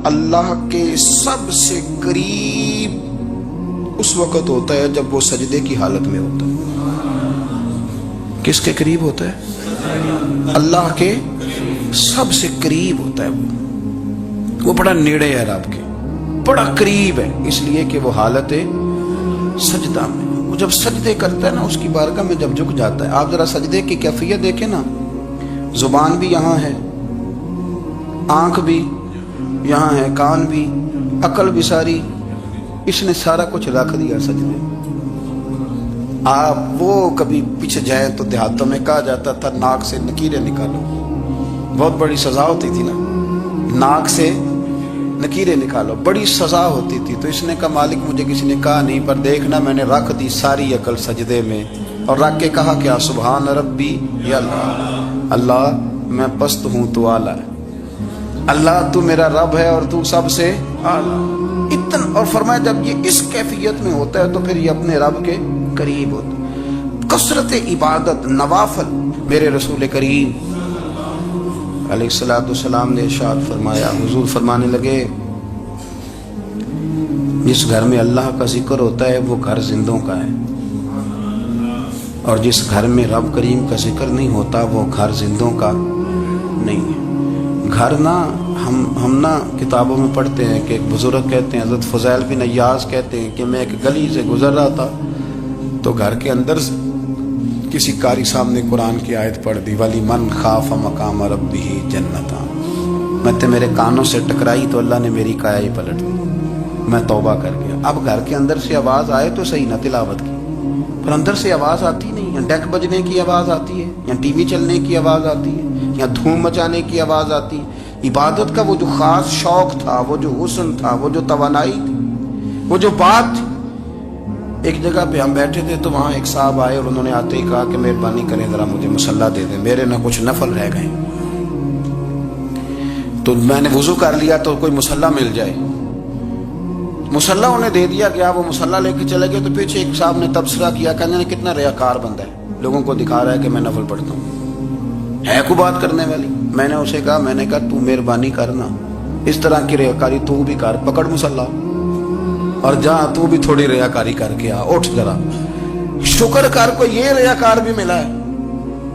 اللہ کے سب سے قریب اس وقت ہوتا ہے جب وہ سجدے کی حالت میں ہوتا ہے۔ کس کے قریب ہوتا ہے؟ اللہ کے سب سے قریب ہوتا ہے۔ وہ بڑا نیڑے ہے رب کے، بڑا قریب ہے، اس لیے کہ وہ حالت سجدہ میں، وہ جب سجدے کرتا ہے نا اس کی بارگاہ میں جب جھک جاتا ہے۔ آپ ذرا سجدے کی کیفیت دیکھیں نا، زبان بھی یہاں ہے، آنکھ بھی یہاں ہے، کان بھی، عقل بھی ساری، اس نے سارا کچھ رکھ دیا سجدے۔ آپ وہ کبھی پیچھے جائیں تو دیہاتوں میں کہا جاتا تھا ناک سے نکیریں نکالو، بہت بڑی سزا ہوتی تھی نا، ناک سے نکیریں نکالو، بڑی سزا ہوتی تھی۔ تو اس نے کہا مالک مجھے کسی نے کہا نہیں، پر دیکھنا میں نے رکھ دی ساری عقل سجدے میں، اور رکھ کے کہا کیا؟ سبحان ربی یا اللہ، اللہ میں پست ہوں تو اعلیٰ ہے، اللہ تو میرا رب ہے اور تو سب سے اعلیٰ۔ اتنا، اور فرمایا جب یہ اس کیفیت میں ہوتا ہے تو پھر یہ اپنے رب کے قریب ہوتا ہے۔ کثرت عبادت، نوافل، میرے رسول کریم علیہ السلام نے ارشاد فرمایا، حضور فرمانے لگے جس گھر میں اللہ کا ذکر ہوتا ہے وہ گھر زندوں کا ہے، اور جس گھر میں رب کریم کا ذکر نہیں ہوتا وہ گھر زندوں کا نہیں ہے۔ گھر نا ہم نا کتابوں میں پڑھتے ہیں کہ ایک بزرگ کہتے ہیں، حضرت فضیل بن ایاز کہتے ہیں کہ میں ایک گلی سے گزر رہا تھا تو گھر کے اندر کسی قاری صاحب نے قرآن کی آیت پڑھ دی، ولی من خاف مقام ربہ جنتا، میں تو میرے کانوں سے ٹکرائی تو اللہ نے میری کایا ہی پلٹ دی، میں توبہ کر گیا۔ اب گھر کے اندر سے آواز آئے تو صحیح نہ تلاوت کی، پر اندر سے آواز آتی نہیں، یا ڈیک بجنے کی آواز آتی ہے، یا ٹی وی چلنے کی آواز آتی ہے، یا دھوم مچانے کی آواز آتی ہے۔ عبادت کا وہ جو خاص شوق تھا، وہ جو حسن تھا، وہ جو توانائی تھی، وہ جو بات تھی۔ ایک جگہ پہ ہم بیٹھے تھے تو وہاں ایک صاحب آئے اور انہوں نے آتے ہی کہا کہ مہربانی کریں ذرا مجھے مصلی دے دیں، میرے نہ کچھ نفل رہ گئے۔ تو میں نے وضو کر لیا تو کوئی مصلی مل جائے، مصلی انہیں دے دیا گیا، وہ مصلی لے کے چلے گئے تو پیچھے ایک صاحب نے تبصرہ کیا، کہنے نے کتنا ریاکار بندہ ہے، لوگوں کو دکھا رہا ہے کہ میں نفل پڑھتا ہوں، ہے کو بات کرنے والی۔ میں نے اسے کہا، میں نے کہا تو مہربانی کرنا اس طرح کی ریاکاری تو بھی کر، پکڑ مصلی اور جا تو بھی تھوڑی ریاکاری کر کے آ، اٹھ ذرا شکر کر، کوئی یہ ریاکار بھی ملا ہے،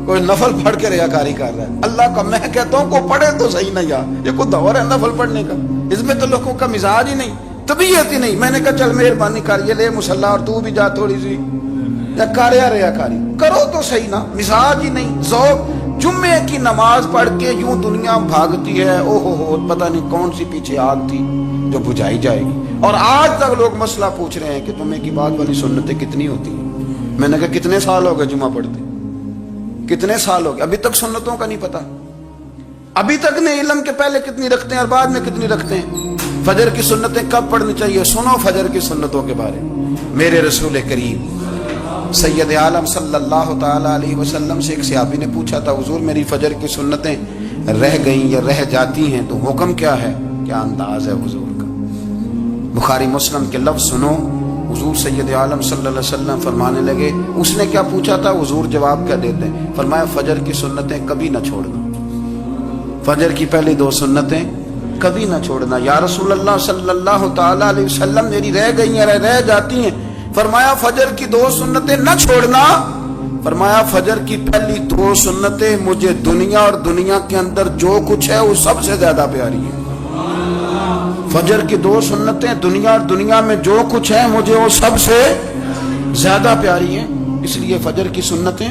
کوئی نفل پڑھ کے ریاکاری کر رہا ہے۔ اللہ کا میں کہتا ہوں کو پڑھے تو صحیح نہ، یا یہ کوئی دور ہے نفل پڑھنے کا؟ اس میں تو لوگوں کا مزاج ہی نہیں، طبیعت ہی نہیں۔ میں نے کہا چل مہربانی کر یہ لے مصلی اور تو بھی جا تھوڑی سی، یا کر یا ریاکاری کرو تو صحیح نا، مزاج ہی نہیں، ذوق۔ جمعے کی نماز پڑھ کے یوں دنیا بھاگتی ہے، او ہو پتہ نہیں کون سی پیچھے آگ تھی جو بجھائی جائے گی، اور آج تک لوگ مسئلہ پوچھ رہے ہیں کہ جمعے کی بعد والی سنتیں کتنی ہوتی ہیں۔ میں نے کہا کتنے سال ہو گئے جمعہ پڑھتے، کتنے سال ہو گئے، ابھی تک سنتوں کا نہیں پتا، ابھی تک نہیں علم کے پہلے کتنی رکھتے ہیں اور بعد میں کتنی رکھتے ہیں۔ فجر کی سنتیں کب پڑھنی چاہیے؟ سنو فجر کی سنتوں کے بارے میں۔ میرے رسول کریم سید عالم صلی اللہ تعالی علیہ وسلم سے ایک صحابی نے پوچھا تھا، حضور میری فجر کی سنتیں رہ گئیں یا رہ جاتی ہیں تو حکم کیا ہے؟ کیا انداز ہے حضور کا؟ بخاری مسلم کے لفظ سنو، حضور سید عالم صلی اللہ علیہ وسلم فرمانے لگے، اس نے کیا پوچھا تھا؟ حضور جواب کیا دیتے ہیں؟ فرمایا فجر کی سنتیں کبھی نہ چھوڑنا، فجر کی پہلی 2 سنتیں کبھی نہ چھوڑنا۔ یا رسول اللہ صلی اللہ تعالی علیہ وسلم میری رہ گئی ہیں، رہ جاتی ہیں۔ فرمایا فجر کی 2 سنتیں نہ چھوڑنا، فرمایا فجر کی پہلی 2 سنتیں مجھے دنیا اور دنیا کے اندر جو کچھ ہے وہ سب سے زیادہ پیاری ہے۔ فجر کی 2 سنتیں دنیا اور دنیا میں جو کچھ ہے مجھے وہ سب سے زیادہ پیاری ہیں، اس لیے فجر کی سنتیں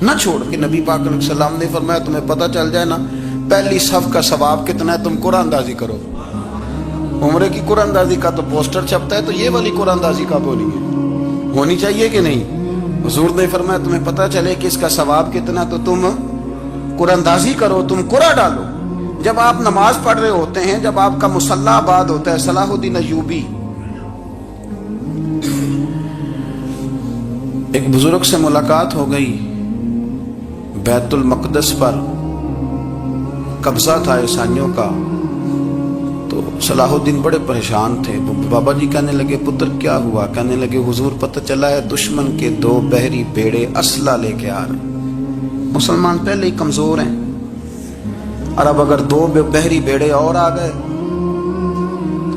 نہ چھوڑ کے۔ نبی پاک علیہ السلام نے فرمایا تمہیں پتہ چل جائے نا پہلی صف کا ثواب کتنا ہے، تم قرآن اندازی کرو۔ عمرے کی قرآن اندازی کا تو پوسٹر چھپتا ہے، تو یہ والی قرآن اندازی کا بولی ہے، ہونی چاہیے کہ نہیں؟ حضور نے فرمایا تمہیں پتہ چلے کہ اس کا ثواب کتنا تو تم قرآن اندازی کرو، تم قرآن ڈالو۔ جب آپ نماز پڑھ رہے ہوتے ہیں، جب آپ کا مصلی آباد ہوتا ہے، صلاح الدین ایوبی ایک بزرگ سے ملاقات ہو گئی، بیت المقدس پر قبضہ تھا عیسائیوں کا، تو صلاح الدین بڑے پریشان تھے۔ بابا جی کہنے لگے پتر کیا ہوا؟ کہنے لگے حضور پتہ چلا ہے دشمن کے 2 بحری بیڑے اسلحہ لے کے آ رہے، مسلمان پہلے ہی کمزور ہیں، اور اب اگر 2 بحری بیڑے اور آ گئے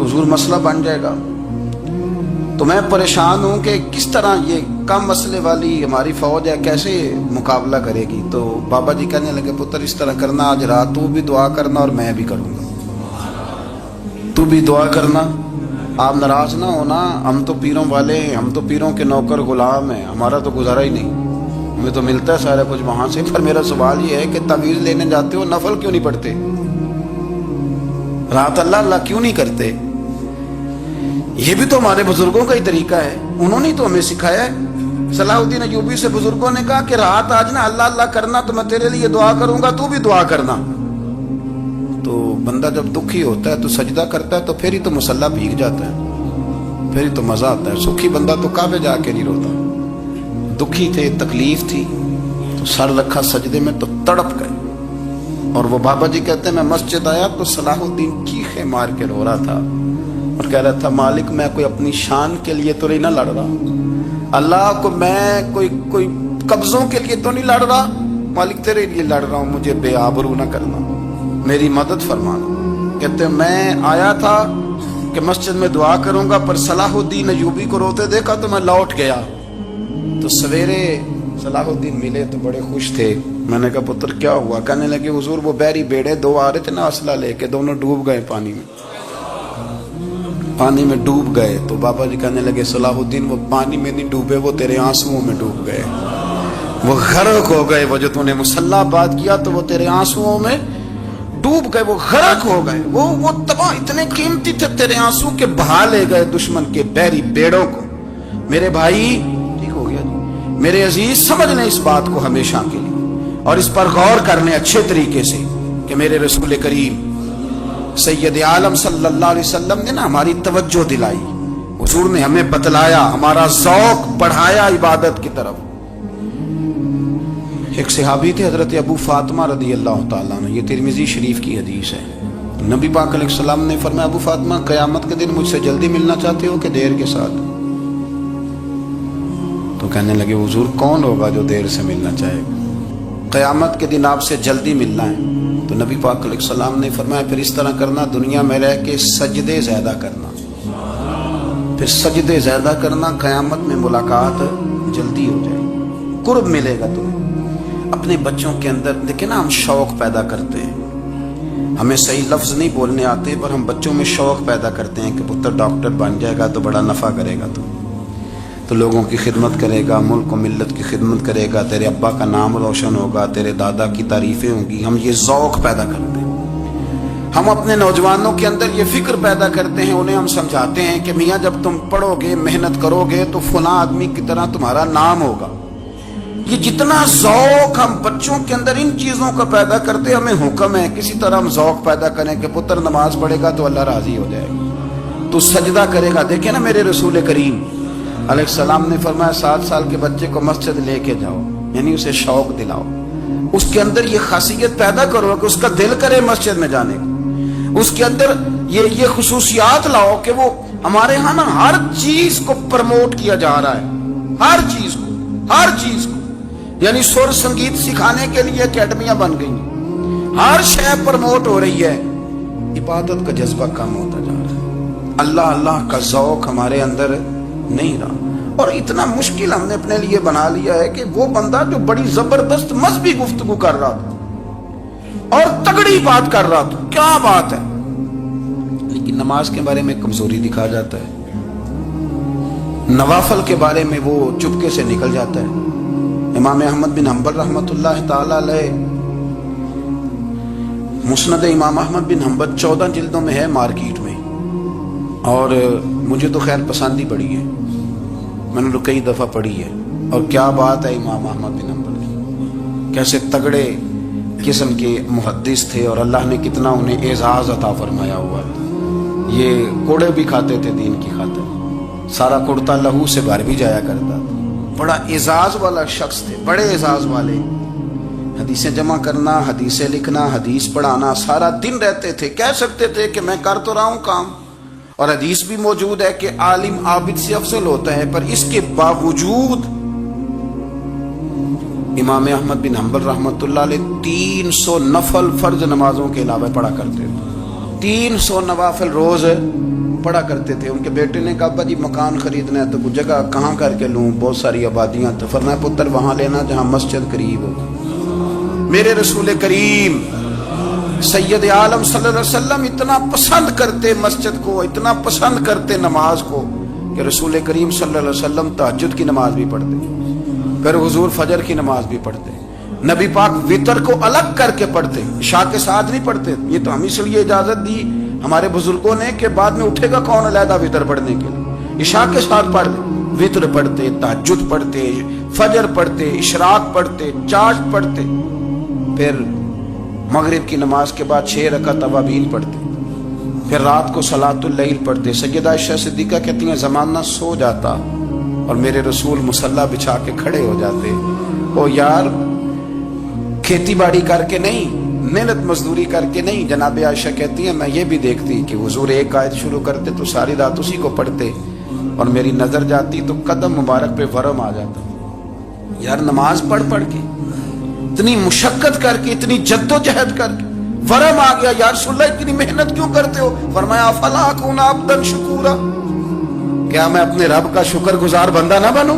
तो हुजूर मसला बन जाएगा। तो मैं परेशान हूं कि किस तरह ये कम मसले वाली हमारी फौज है कैसे मुकाबला करेगी। तो बाबा जी कहने लगे, पुत्र इस तरह करना, आज रात तू भी दुआ करना और मैं भी करूंगा, तू भी दुआ करना। आप नाराज ना होना, हम तो पीरों वाले हैं, हम तो पीरों के नौकर गुलाम हैं, हमारा तो गुजारा ही नहीं, हमें तो मिलता है सारा कुछ वहां से। पर मेरा सवाल ये है कि तावीज़ लेने जाते हो, नफल क्यों नहीं पढ़ते, रात अल्लाह अल्लाह क्यों नहीं करते? ये भी तो हमारे बुजुर्गों का ही तरीका है, उन्होंने ही तो हमें सिखाया है। सलाहुद्दीन अय्यूबी से बुजुर्गों ने कहा कि रात आज ना अल्लाह अल्लाह करना, तो मैं तेरे लिए दुआ करूंगा, तू भी दुआ करना। तो बंदा जब दुखी होता है तो सजदा करता है, तो फिर ही तो मुसल्ला भीग जाता है, फिर ही तो मजा आता है। सुखी बंदा तो काबे जाके नहीं रोता। दुखी थे, तकलीफ थी, तो सर रखा सजदे में तो तड़प गए। और वो बाबा जी कहते हैं, मैं मस्जिद आया तो सलाहुद्दीन चीखे मार के रो रहा था और कह रहा था, मालिक मैं कोई अपनी शान के लिए तो नहीं ना लड़ रहा, अल्लाह को मैं कोई कब्जों के लिए तो नहीं लड़ रहा, मालिक तेरे लिए लड़ रहा हूं, मुझे बेआबरू ना करना, मेरी मदद फरमाना। कहते मैं आया था कि मस्जिद में दुआ करूंगा, पर सलाहुद्दीन अय्यूबी को रोते देखा तो मैं लौट गया। तो सवेरे सलाहुद्दीन मिले तो बड़े खुश थे। मैंने कहा, पुत्र क्या हुआ? कहने लगे, हुजूर वो बैरी बेड़े दो आ रहे थे ना असला लेके, दोनों डूब गए पानी में, पानी में डूब गए। तो बाबा जी कहने लगे, सलाहुद्दीन वो पानी में नहीं डूबे, वो तेरे आंसुओं में डूब गए, वो गर्क हो गए। वो जो तूने मुसल्ला बात किया तो वो तेरे आंसुओं में डूब गए, वो गर्क हो गए, वो तबाह, इतने कीमती थे तेरे आंसू के, बहा ले गए दुश्मन के बैरी बेड़ों को। मेरे भाई, ठीक हो गया जी, मेरे अजीज समझ लें इस बात को हमेशा के लिए, और इस पर गौर कर लें अच्छे तरीके से कि मेरे रसूल करीम सैयद आलम सल्लल्लाहु अलैहि वसल्लम ने ना हमारी तवज्जो दिलाई, हुजूर ने हमें बतलाया, हमारा ज़ौक़ बढ़ाया इबादत की तरफ। एक सहाबी थे हजरत अबू फातिमा रदी अल्लाह ताला अन्हु, ये तिरमिज़ी शरीफ की हदीस है। नबी पाक अलैहिस्सलाम ने फरमाया, अबू फातिमा क़यामत के दिन मुझसे जल्दी मिलना चाहते हो कि देर के साथ? तो कहने लगे, हुजूर कौन होगा जो देर से मिलना चाहेगा? क़यामत के दिन आपसे जल्दी मिलना है। तो नबी पाक अलैहिस्सलाम ने फरमाया, फिर इस तरह करना, दुनिया में रह के सजदे ज़्यादा करना, फिर सजदे ज़्यादा करना, क़यामत में मुलाकात जल्दी हो जाएगी, कुर्ब मिलेगा तुम्हें। अपने बच्चों के अंदर देखे ना, हम शौक पैदा करते हैं, हमें सही लफ्ज़ नहीं बोलने आते, पर हम बच्चों में शौक पैदा करते हैं कि पुत्र डॉक्टर बन जाएगा तो बड़ा नफ़ा करेगा, तो लोगों की खिदमत करेगा, मुल्क व मिल्लत की खिदमत करेगा, तेरे अब्बा का नाम रोशन होगा, तेरे दादा की तारीफ़ें होंगी। हम ये ज़ौक़ पैदा करते हैं। हम अपने नौजवानों के अंदर ये फ़िक्र पैदा करते हैं, उन्हें हम समझाते हैं कि मियाँ जब तुम पढ़ोगे, मेहनत करोगे तो फलां आदमी की तरह तुम्हारा नाम होगा। ये जितना ज़ौक़ हम बच्चों के अंदर इन चीज़ों का पैदा करते, हमें हुक्म है किसी तरह हम ज़ौक़ पैदा करें कि पुत्र नमाज पढ़ेगा तो अल्लाह राज़ी हो जाएगा, तो सजदा करेगा। देखे ना मेरे रसूल करीम अलैहिस्सलाम ने फरमाया, 7 साल के बच्चे को मस्जिद लेके जाओ, यानी उसे शौक दिलाओ, उसके अंदर ये खासियत पैदा करो कि उसका दिल करे मस्जिद में जाने को, उसके अंदर ये खुसूसियात लाओ कि वो हमारे यहाँ ना हर चीज को प्रमोट किया जा रहा है, हर चीज को, यानी सुर संगीत सिखाने के लिए अकेडमियां बन गई, हर शय प्रमोट हो रही है, इबादत का जज्बा कम होता जा रहा है, अल्लाह अल्लाह का ज़ौक़ हमारे अंदर नहीं रहा। और इतना मुश्किल हमने अपने लिए बना लिया है कि वो बंदा जो बड़ी जबरदस्त मजहबी गुफ्तगू कर रहा था और तगड़ी बात कर रहा था, क्या बात है, लेकिन नमाज के बारे में कमजोरी दिखा जाता है, नवाफल के बारे में वो चुपके से निकल जाता है। इमाम अहमद बिन हंबल रहमतुल्लाह ताला अलैह, मुस्नद इमाम अहमद बिन हंबल 14 जिल्दों में है मार्केट में, और मुझे तो खैर पसंद ही पड़ी है, मैंने तो कई दफ़ा पढ़ी है। और क्या बात है इमाम अहमद बिन हंबल की, कैसे तगड़े किस्म के मुहद्दिस थे और अल्लाह ने कितना उन्हें एजाज़ अता फरमाया हुआ। ये कोड़े भी खाते थे दीन की खातिर, सारा कुर्ता लहू से भर भी जाया करता था, बड़ा एजाज वाला शख्स थे, बड़े एजाज वाले। हदीसें जमा करना, हदीसें लिखना, हदीस पढ़ाना, सारा दिन रहते थे। कह सकते थे कि मैं कर तो रहा हूं काम, और हदीस भी मौजूद है कि आलिम आबिद से अफजल होता है, पर इसके बावजूद इमाम अहमद बिन हंबल रहमतुल्लाह अलैह 300 नफल फर्ज नमाजों के अलावा पढ़ा करते थे। 300 नवाफिल रोज पढ़ा करते थे। उनके बेटे ने कहा अब्बा जी मकान खरीदना है तो कुछ जगह कहाँ करके लूँ, बहुत सारी आबादियाँ। तो फरमाया पुत्र वहाँ लेना जहाँ मस्जिद करीब हो। मेरे रसूल करीम सैयद आलम सल्लल्लाहु अलैहि वसल्लम इतना पसंद करते मस्जिद को, इतना पसंद करते नमाज को कि रसूल करीम सल्लल्लाहु अलैहि वसल्लम तहज्जुद की नमाज भी पढ़ते, फिर हुजूर फजर की नमाज भी पढ़ते। नबी पाक वितर को अलग करके पढ़ते, इशा के साथ नहीं पढ़ते। ये तो हम इसलिए इजाजत दी हमारे बुजुर्गों ने कि बाद में उठेगा कौन अलहदा वितर पढ़ने के लिए। इशा के साथ पढ़ ले, वितर पढ़ते, तहज्जुद पढ़ते, फजर पढ़ते, इशराक पढ़ते, चाश पढ़ते, फिर मगरिब की नमाज के बाद 6 रकात अवाबीन पढ़ते, फिर रात को सलातुल लैल पढ़ते। सैयदा आयशा सिद्दीका कहती हैं ज़माना सो जाता और मेरे रसूल मुसल्ला बिछा के खड़े हो जाते। ओ यार खेती बाड़ी करके नहीं, मेहनत मजदूरी करके नहीं। जनाब आयशा कहती है मैं ये भी देखती कि हुजूर एक आयत शुरू करते तो सारी रात उसी को पढ़ते और मेरी नजर जाती तो कदम मुबारक पे वरम आ जाता। यार नमाज पढ़ पढ़ के इतनी मुशक्कत करके, इतनी जद्दोजहद करके वरम आ गया। यार सुल्ला इतनी मेहनत क्यों करते हो? फरमाया अफला अकून अब्दन शुकूरा, क्या मैं अपने रब का शुक्रगुजार बंदा ना बनूं?